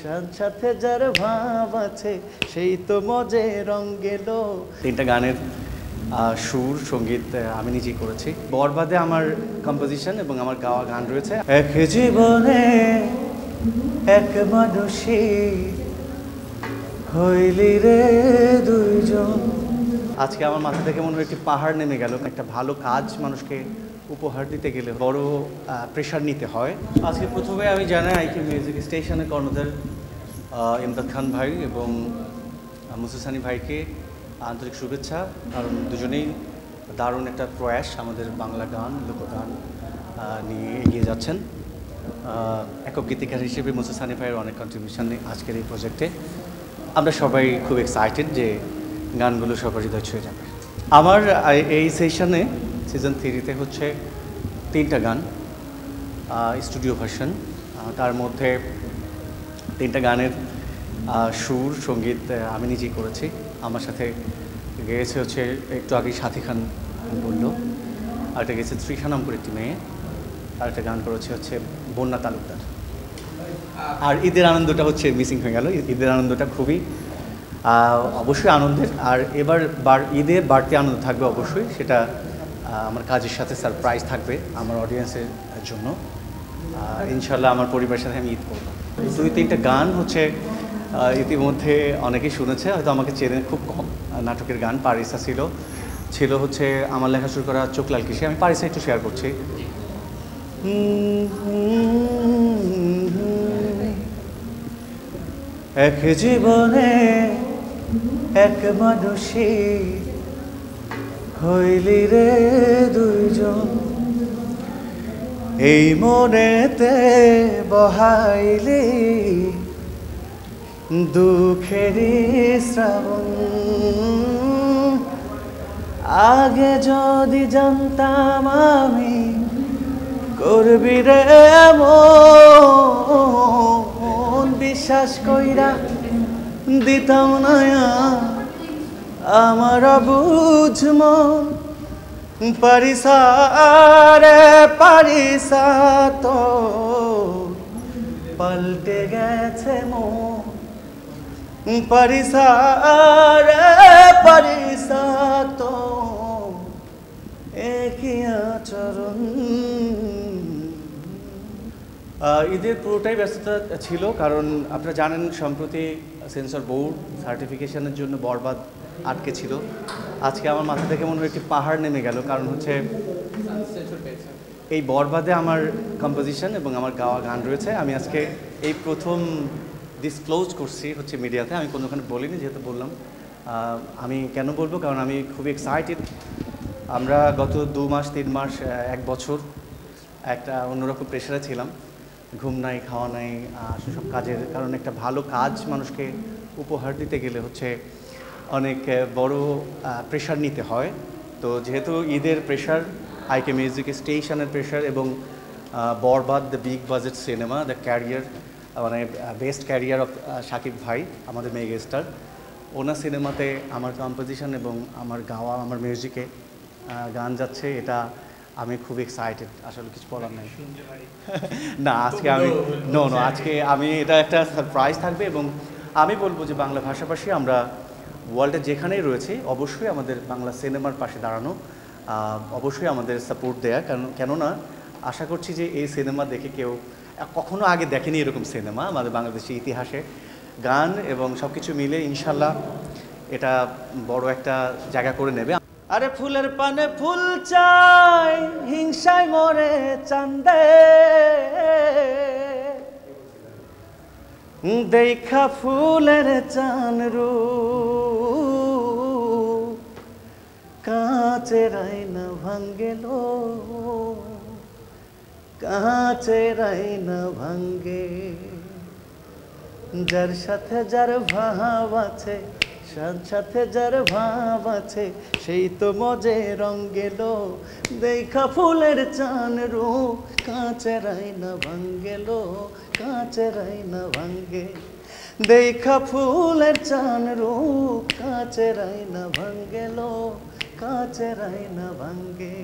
সাথে যার ভাব আছে সেই তো মজে রং গেল। তিনটা গানের সুর সঙ্গীত আমি নিজেই করেছি। বরবাদে আমার কম্পোজিশন এবং আমার গাওয়া গান রয়েছে। এক জীবনে এক মানুষই হইলি রে দুইজন। আজকে আমার মাথা থেকে মনে হয় একটি পাহাড় নেমে গেল। একটা ভালো কাজ মানুষকে উপহার দিতে গেলে বড় প্রেশার নিতে হয়। আজকে প্রথমে আমি জানাই আইকে মিউজিক স্টেশনের কর্ণধার ইমদাদ খান ভাই এবং মুসুসানি ভাইকে আন্তরিক শুভেচ্ছা, কারণ দুজনেই দারুণ একটা প্রয়াস আমাদের বাংলা গান লোকগান নিয়ে এগিয়ে যাচ্ছেন। একক গীতিকার হিসেবে মুসুসানি ভাইয়ের অনেক কন্ট্রিবিউশন আজকের এই প্রজেক্টে। আমরা সবাই খুব এক্সাইটেড যে গানগুলো সবার হৃদয় ছুঁয়ে যাবে। আমার এই সেশনে সিজন 3-তে হচ্ছে 3টা গান স্টুডিও ভার্সন। তার মধ্যে 3টা গানের সুর সঙ্গীত আমি নিজেই করেছি। আমার সাথে গেয়েছে হচ্ছে একটু আগে সাথী খান বললো, আরেকটা গেছে তৃষা নাম করে একটি মেয়ে, আরেকটা গান করেছে হচ্ছে বন্যা তালুকদার। আর ঈদের আনন্দটা হচ্ছে মিসিং হয়ে গেল। ঈদের আনন্দটা খুবই অবশ্যই আনন্দের। আর এবার ঈদের বাড়তি আনন্দ থাকবে অবশ্যই, সেটা আমার কাজের সাথে সারপ্রাইজ থাকবে আমার অডিয়েন্সের জন্য। ইনশাল্লাহ আমার পরিবারের সাথে আমি ঈদ করব। 2-3টা গান হচ্ছে ইতিমধ্যে অনেকেই শুনেছে, হয়তো আমাকে চেনে খুব কম। নাটকের গান পারিসা ছিল হচ্ছে আমার লেখা শুরু করা চোখ লাল কিসে। আমি পারিসা একটু শেয়ার করছি। এক জীবনে এক মানুষই হইলি রে দুইজন, এই মনেতে বহাইলি দুঃখেরই শ্রাবণ। আগে যদি জানতাম আমি করবি রে এমন, বিশ্বাস কইরা দিতাম না আমার বুঝম। পারিসা রে পারিসা তো পাল্টে গেছে মন। পারিসা রে পারিসা তো একই আচরণ। ঈদের পুরোটাই ব্যস্ততা ছিল, কারণ আপনারা জানেন সম্প্রতি সেন্সর বোর্ড সার্টিফিকেশনের জন্য বরবাদ আটকে ছিল। আজকে আমার মাথা থেকে মনে হয় একটি পাহাড় নেমে গেল, কারণ হচ্ছে এই বরবাদে আমার কম্পোজিশন এবং আমার গাওয়া গান রয়েছে। আমি আজকে এই প্রথম ডিসক্লোজ করছি হচ্ছে মিডিয়াতে। আমি কোনোখানে বলিনি, যেহেতু বললাম। আমি কেন বলবো, কারণ আমি খুবই এক্সাইটেড। আমরা গত 2 মাস 3 মাস 1 বছর একটা অন্যরকম প্রেশারে ছিলাম। ঘুম নাই, খাওয়া নাই, সেসব কাজের কারণে একটা ভালো কাজ মানুষকে উপহার দিতে গেলে হচ্ছে অনেক বড় প্রেশার নিতে হয়। তো যেহেতু ঈদের প্রেশার, আইকে মিউজিক স্টেশনের প্রেশার এবং বরবাদ the big budget cinema, the career মানে বেস্ট ক্যারিয়ার অফ শাকিব ভাই, আমাদের মেগা স্টার, ওনার সিনেমাতে আমার কম্পোজিশন এবং আমার গাওয়া আমার মিউজিকে গান যাচ্ছে, এটা আমি খুব এক্সাইটেড। আসলে কিছু বলার নাই। না আজকে আমি আজকে আমি এটা একটা সারপ্রাইজ থাকবে। এবং আমি বলবো যে বাংলা ভাষাভাষী আমরা ওয়ার্ল্ডে যেখানেই রয়েছে অবশ্যই আমাদের বাংলা সিনেমার পাশে দাঁড়ানো, অবশ্যই আমাদের সাপোর্ট দেয়া। কেননা আশা করছি যে এই সিনেমা দেখে কেউ কখনো আগে দেখেনি এরকম সিনেমা আমাদের বাংলাদেশের ইতিহাসে। গান এবং সব কিছু মিলে ইনশাল্লাহ এটা বড় একটা জায়গা করে নেবে। আরে ফুলের পানে ফুল চাই, হিংসায় মরে চান্দে, দেখা ফুলের চান রূপ কাঁচের আয়না ভাঙ্গেল, কাঁচের আয়না ভাঙ্গে। যার সাথে যার ভাব আছে, সাথে যার ভাব আছে সেই তো মজে রং গেল। দেখা ফুলের চান রূপ কাঁচের আয়না ভাঙ্গেল, কাঁচের আয়না ভাঙ্গে। দেখা ফুলের চান রূপ কাঁচের আয়না ভাঙ্গেল, কাঁচের আয়না ভাঙ্গে।